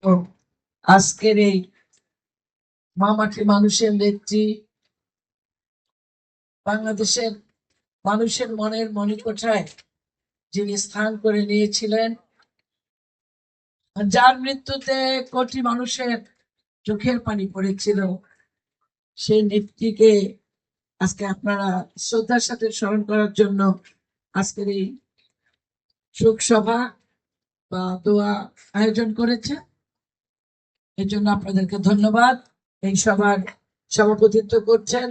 ও আজকের এই মামাটি মানুষের নেত্রী, বাংলাদেশের মানুষের মনের মণিকোঠায় যিনি স্থান করে নিয়েছিলেন, যার মৃত্যুতে কোটি মানুষের চোখের পানি পড়েছিল, সেই নেত্রীকে আজকে আপনারা শ্রদ্ধার সাথে স্মরণ করার জন্য আজকের এই শোক সভা বা দোয়া আয়োজন করেছে। এর জন্য আপনাদেরকে ধন্যবাদ। এই সভার সভাপতিত্ব করছেন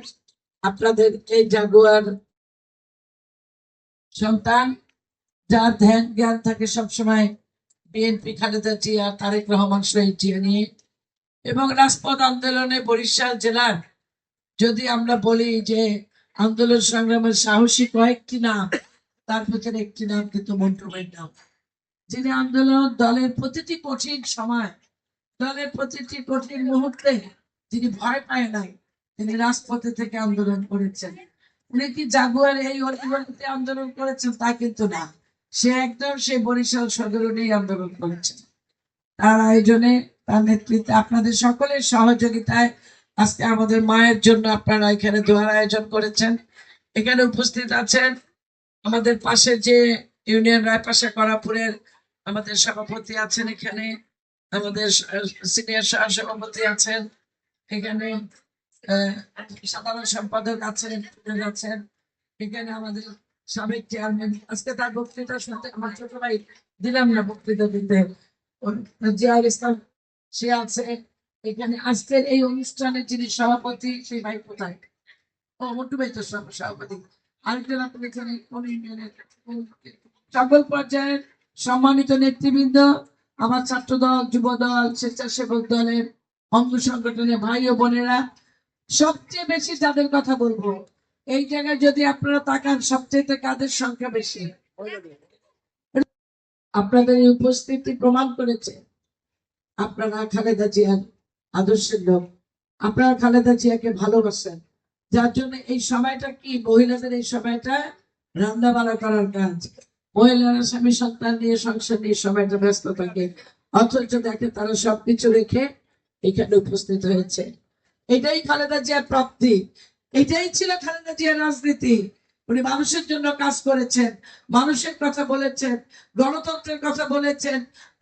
আপনাদের এই জাগুয়ার সন্তান, যার ধ্যান জ্ঞান থাকে সবসময় বিএনপি, খালেদা জিয়া, তারেক রহমান শহীদ জিয়া নিয়ে। এবং রাজপথ আন্দোলনে বরিশাল জেলার যদি আমরা বলি যে আন্দোলন সংগ্রামের সাহসী কয়েকটি নাম, তার ভিতরে একটি নাম কিন্তু মন্টুমের নাম, যিনি আন্দোলন দলের প্রতিটি কঠিন সময়, দলের প্রতিটি কঠিন মুহূর্তে তিনি ভয় পায় নাই, তিনি রাজপথে থেকে আন্দোলন করেছেন। উনি কি জাগুয়ার এই অলিগলিতে আন্দোলন করেছেন তা কিন্তু না, সে একদম সেই বরিশাল সদরে নিয়ে আন্দোলন করেছেন। তার আয়োজনে, তার নেতৃত্বে, আপনাদের সকলের সহযোগিতায় আজকে আমাদের মায়ের জন্য আপনারা এখানে দোয়ার আয়োজন করেছেন। এখানে উপস্থিত আছেন আমাদের পাশে যে ইউনিয়ন রায়পাশা করাপুরের আমাদের সভাপতি আছেন, এখানে আমাদের সিনিয়র সভাপতি আছেন, এখানে সাধারণ সম্পাদক আছেন, এখানে আমাদের সাবেক চেয়ারম্যান। আজকে তার বক্তৃতা শুনতে আমার ছোট ভাই দিলাম না বক্তৃতা দিতে, জিয়াউল ইসলাম সে আছে এখানে। আজকের এই অনুষ্ঠানে যিনি সভাপতি, সেই ভাই কোথায়? ও মোটু ভাই তো সভাপতি। আরেকজন আপনি এখানে কোন ইউনিয়নের? সকল পর্যায়ের সম্মানিত নেতৃবৃন্দ, আমার ছাত্র দল, যুব দল, স্বেচ্ছাসেবক দলের অঙ্গ সংগঠনের ভাই ও বোনেরা, সবচেয়ে বেশি যাদের কথা বলবো এই জায়গায় যদি আপনারা তাকান, সবচেয়ে কাদের সংখ্যা বেশি? আপনাদের এই উপস্থিতি প্রমাণ করেছে আপনারা খালেদা জিয়ার আদর্শের লোক, আপনারা খালেদা জিয়াকে ভালোবাসেন। যার জন্য এই সময়টা কি, মহিলাদের এই সময়টা রান্না বান্না করার কাজ, মহিলারা স্বামী সন্তান নিয়ে সংসার নিয়ে সময়টা ব্যস্ত থাকে, অথচ দেখে তারা সবকিছু রেখে এখানে উপস্থিত হয়েছে। এটাই খালেদা জিয়ার প্রাপ্তি, এটাই ছিল খালেদা জিয়ার রাজনীতি। উনি মানুষের জন্য কাজ করেছেন, মানুষের কথা বলেছেন, গণতন্ত্রের কথা বলেছেন।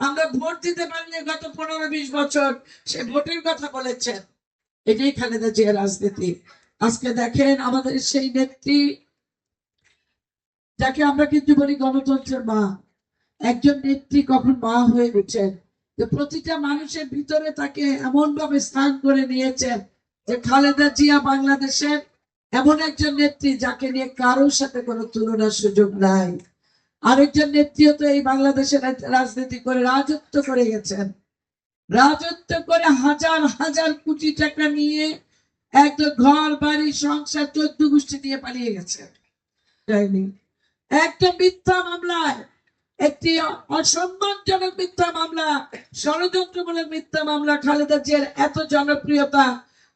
আমরা ভোট দিতে পারিনি গত 15-20 বছর, সে ভোটের কথা বলেছেন। এটাই খালেদা জিয়ার রাজনীতি। আজকে দেখেন আমাদের সেই নেত্রী, যাকে আমরা কিন্তু বলি গণতন্ত্রের মা, একজন নেত্রী কখন মা হয়ে উঠছেন যে প্রতিটা মানুষের ভিতরে তাকে এমন ভাবে স্থান করে নিয়েছেন যে খালেদা জিয়া বাংলাদেশের এমন একজন নেত্রী যাকে নিয়ে কারোর সাথে কোনো তুলনার সুযোগ নাই। আরেকজন নেত্রীও তো এই বাংলাদেশের রাজনীতি করে রাজত্ব করে গেছেন, রাজত্ব করে হাজার হাজার কোটি টাকা নিয়ে একদম ঘর বাড়ি সংসার 14 গোষ্ঠী দিয়ে পালিয়ে গেছে। একটা মিথ্যা মামলায়, একটি অসম্মানজনক মিথ্যা মামলা, ষড়যন্ত্রমূলক মিথ্যা মামলা, খালেদা জিয়ার এত জনপ্রিয়তা,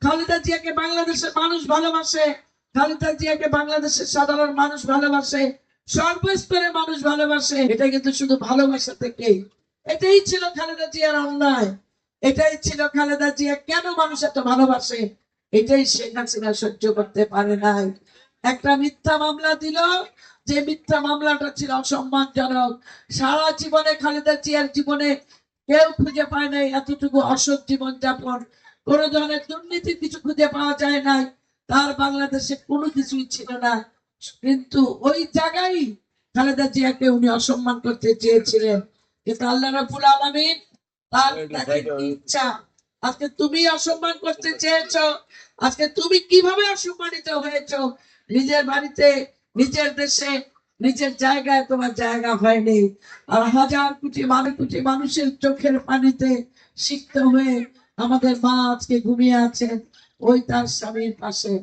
খালেদা জিয়াকে বাংলাদেশের মানুষ ভালোবাসে, খালেদা জিয়াকে বাংলাদেশের সাধারণ মানুষ ভালোবাসে, সর্বস্তরের মানুষ ভালোবাসে। এটা কিন্তু শুধু ভালোবাসা থেকে, এটাই ছিল খালেদা জিয়ার অন্যায়, এটাই ছিল খালেদা জিয়া কেন মানুষ এত ভালোবাসে, এটাই শেখ হাসিনা সহ্য করতে পারে নাই। একটা মিথ্যা মামলা দিল, যে মিথ্যা মামলাটা ছিল অসম্মানজনক। সারা জীবনে খালেদা জিয়ার জীবনে কেউ খুঁজে পায় নাই এতটুকু অসৎ জীবন যাপন, কোন ধরনের দুর্নীতি কিছু খুঁজে পাওয়া যায় নাই, তার বাংলাদেশে কোনো কিছুই ছিল না। কিন্তু ওই জায়গায় খালেদা জিয়াকে উনি অসম্মান করতে চেয়েছিলেন, কিন্তু আল্লাহ রাব্বুল আলামিন তার ইচ্ছা, আজকে তুমি অসম্মান করতে চেয়েছো, আজকে তুমি কিভাবে অসম্মানিত হয়েছো? নিজের বাড়িতে, নিজের দেশে, নিজের জায়গায় তোমার জায়গা হয়নি, আর হাজার কোটি মানুষের চোখের পানিতে সিক্ত হয়ে আমাদের মা আজকে ঘুমিয়ে আছেন ওই তার স্বামীর পাশে।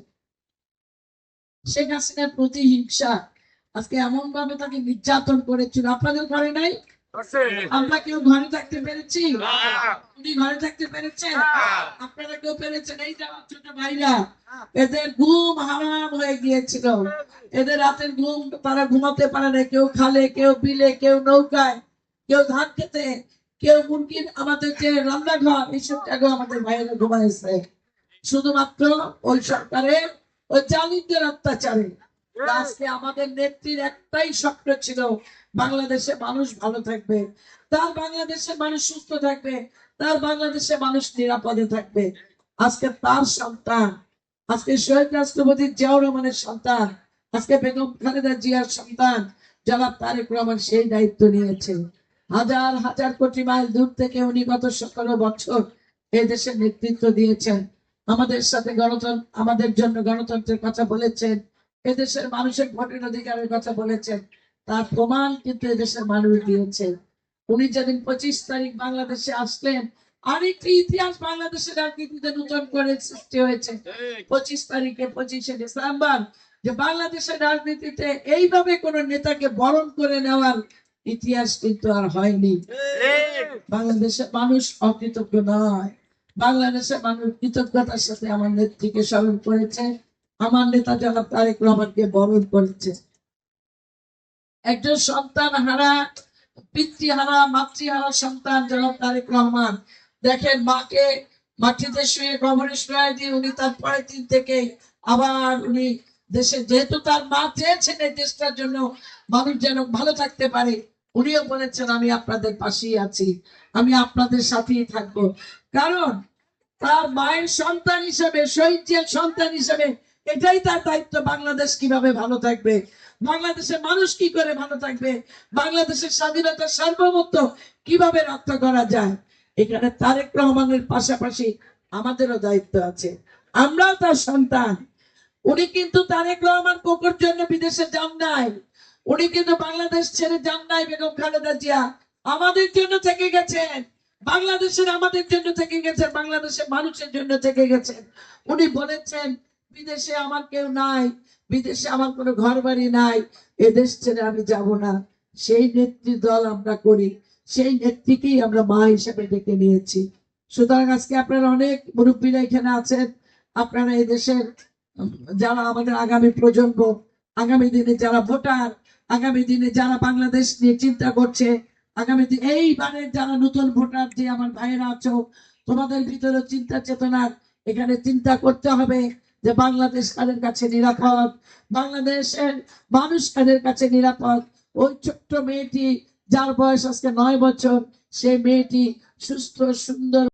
শেখ হাসিনার প্রতিহিংসা আজকে এমন ভাবে তাকে নির্যাতন করেছিল, আপনাদের ঘরে নাই? আমরা কেউ ঘরে থাকতে পেরেছি? উনি ঘরে থাকতে পেরেছেন? আপনারা কেউ পেরেছেন? এই যারা ছোট ভাইরা, এদের ঘুম হারাম হয়ে গিয়েছিল, এদের রাতের ঘুম তারা ঘুমাতে পারে না, কেউ খালে, কেউ বিলে, কেউ নৌকায়, কেউ ধান খেতে, কেউ মুরগির আমাদের যে রান্নাঘর এইসব জায়গায় আমাদের ভাইয়েরা ঘুমাইছে, শুধুমাত্র ওই সরকারের ওই জালিমদের অত্যাচারে। আজকে আমাদের নেত্রীর একটাই স্বপ্ন ছিল, বাংলাদেশে মানুষ ভালো থাকবে, তার বাংলাদেশে মানুষ সুস্থ থাকবে, তার বাংলাদেশে মানুষ নিরাপদে থাকবে। আজকে তার সন্তান, আজকে শহীদ রাষ্ট্রপতি জিয়াউর রহমানের সন্তান, আজকে বেগম খালেদা জিয়ার সন্তান জনাব তারেক রহমান সেই দায়িত্ব নিয়েছে। হাজার হাজার কোটি মাইল দূর থেকে উনি গত 17 বছর এই দেশের নেতৃত্ব দিয়েছেন, আমাদের সাথে গণতন্ত্র, আমাদের জন্য গণতন্ত্রের কথা বলেছেন, এদেশের মানুষের ভোটের অধিকারের কথা বলেছেন। তার প্রমাণ কিন্তু এদেশের মানুষ দিয়েছে। উনি যেদিন 25 তারিখ বাংলাদেশে আসলেন, আরেকটি ইতিহাস বাংলাদেশের রাজনীতিতে নতুন করে সৃষ্টি হয়েছে। 25 তারিখে 25শে ডিসেম্বর যে বাংলাদেশের রাজনীতিতে এইভাবে কোন নেতাকে বরণ করে নেওয়ার ইতিহাস কিন্তু আর হয়নি। বাংলাদেশের মানুষ অকৃতজ্ঞ নয়, বাংলাদেশের মানুষ কৃতজ্ঞতার সাথে আমার নেত্রীকে স্মরণ করেছে, আমার নেতা জনাব তারেক রহমানকে বরণ করেছে। একজন সন্তান হারা, পিতৃহারা, মাতৃহারা সন্তান জনাব তারেক রহমান, দেখেন মাকে মাটিতে শুয়ে কবরে শুয়ে দিয়ে উনি তার পরের দিন থেকে আবার উনি দেশে, যেহেতু তার মা চেয়েছেন এই দেশটার জন্য মানুষ যেন ভালো থাকতে পারে, উনিও বলেছেন আমি আপনাদের পাশেই আছি, আমি আপনাদের সাথেই থাকবো। কারণ তার মায়ের সন্তান হিসেবে, শহীদ জিয়ার সন্তান হিসেবে এটাই তার দায়িত্ব, বাংলাদেশ কিভাবে ভালো থাকবে, বাংলাদেশের মানুষ কি করে ভালো থাকবে, বাংলাদেশের স্বাধীনতার সার্বভৌমত্ব কিভাবে রক্ষা করা যায়। এখানে তারেক রহমানের পাশাপাশি আমাদেরও দায়িত্ব আছে, আমরাও তার সন্তান। উনি কিন্তু তারেক রহমান কোকোর জন্য বিদেশে যান নাই, উনি কিন্তু বাংলাদেশ ছেড়ে যান নাই। বেগম খালেদা জিয়া আমাদের জন্য থেকে গেছেন, বাংলাদেশের আমাদের জন্য থেকে গেছেন, বাংলাদেশের মানুষের জন্য থেকে গেছেন। উনি বলেছেন বিদেশে আমার কেউ নাই, বিদেশে আমার কোনো ঘর বাড়ি নাই, এদেশ ছেড়ে আমি যাব না। সেই নেত্রী দল আমরা করি, সেই নেত্রীকেই আমরা মা হিসেবে ডেকে নিয়েছি। সুতরাং আজকে আপনারা অনেক মুরব্বীরা এখানে আছেন, আপনারা এই দেশের যারা আমাদের আগামী প্রজন্ম, আগামী দিনে যারা ভোটার, আগামী দিনে যারা বাংলাদেশ নিয়ে চিন্তা করছে, আগামী দিন এইবারের যারা নতুন ভোটার যে আমার ভাইয়েরা আছো, তোমাদের ভিতরে চিন্তা চেতনার এখানে চিন্তা করতে হবে যে বাংলাদেশ কাদের কাছে নিরাপদ, বাংলাদেশের মানুষ কাদের কাছে নিরাপদ। ওই ছোট্ট মেয়েটি যার বয়স আজকে 9 বছর, সেই মেয়েটি সুস্থ সুন্দর